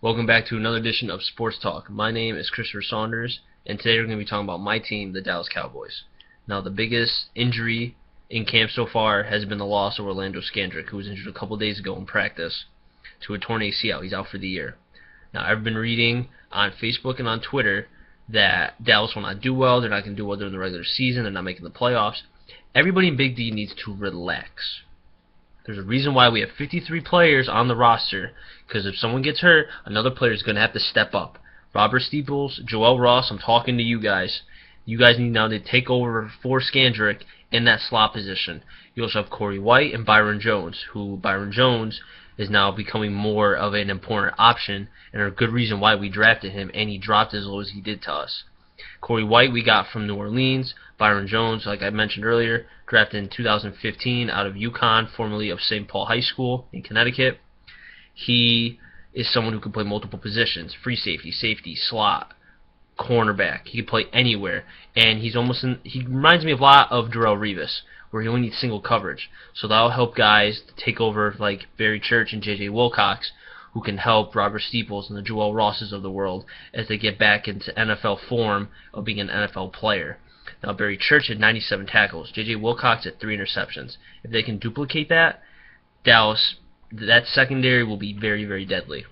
Welcome back to another edition of Sports Talk. My name is Christopher Saunders, and today we're going to be talking about my team, the Dallas Cowboys. Now, the biggest injury in camp so far has been the loss of Orlando Scandrick, who was injured a couple days ago in practice to a torn ACL. He's out for the year. Now, I've been reading on Facebook and on Twitter that Dallas will not do well. They're not going to do well during the regular season. They're not making the playoffs. Everybody in Big D needs to relax. There's a reason why we have 53 players on the roster, because if someone gets hurt, another player is going to have to step up. Robert Steeples, Joel Ross, I'm talking to you guys. You guys need now to take over for Scandrick in that slot position. You also have Corey White and Byron Jones, who Byron Jones is now becoming more of an important option, and a good reason why we drafted him, and he dropped as low as he did to us. Corey White we got from New Orleans. Byron Jones, like I mentioned earlier, drafted in 2015 out of UConn, formerly of St. Paul High School in Connecticut. He is someone who can play multiple positions: free safety, safety, slot, cornerback. He can play anywhere, and he reminds me a lot of Darrelle Revis, where he only needs single coverage. So that'll help guys to take over like Barry Church and J.J. Wilcox, who can help Robert Steeples and the Joel Rosses of the world as they get back into NFL form of being an NFL player. Now, Barry Church had 97 tackles. J.J. Wilcox had 3 interceptions. If they can duplicate that, Dallas, that secondary will be very, very deadly.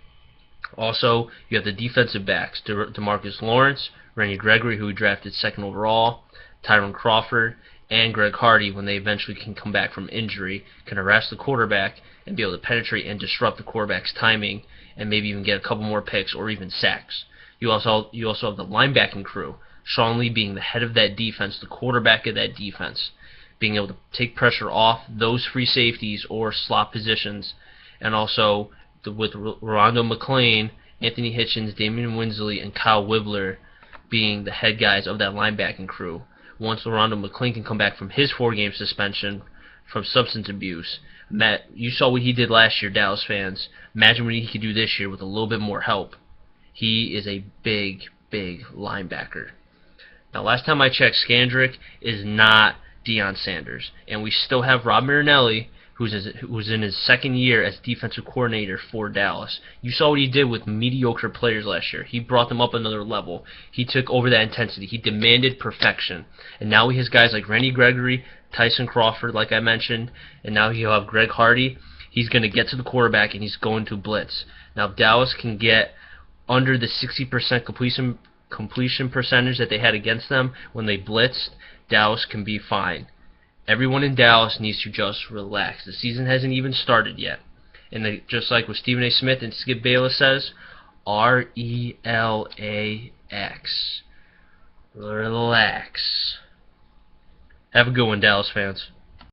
Also, you have the defensive backs, DeMarcus Lawrence, Randy Gregory, who we drafted 2nd overall, Tyron Crawford, and Greg Hardy, when they eventually can come back from injury, can harass the quarterback and be able to penetrate and disrupt the quarterback's timing and maybe even get a couple more picks or even sacks. You also have the linebacking crew, Sean Lee being the head of that defense, the quarterback of that defense, being able to take pressure off those free safeties or slot positions, and also with Rondo McClain, Anthony Hitchens, Damian Winsley, and Kyle Wibbler being the head guys of that linebacking crew. Once Rondo McClain can come back from his 4-game suspension from substance abuse, you saw what he did last year, Dallas fans. Imagine what he could do this year with a little bit more help. He is a big, big linebacker. Now, last time I checked, Scandrick is not Deion Sanders, and we still have Rob Marinelli, who's in his 2nd year as defensive coordinator for Dallas. You saw what he did with mediocre players last year. He brought them up another level. He took over that intensity. He demanded perfection. And now he has guys like Randy Gregory, Tyson Crawford, like I mentioned, and now he'll have Greg Hardy. He's going to get to the quarterback, and he's going to blitz. Now, if Dallas can get under the 60% completion percentage that they had against them when they blitzed, Dallas can be fine. Everyone in Dallas needs to just relax. The season hasn't even started yet. And just like what Stephen A. Smith and Skip Bayless says, RELAX. Relax. Have a good one, Dallas fans.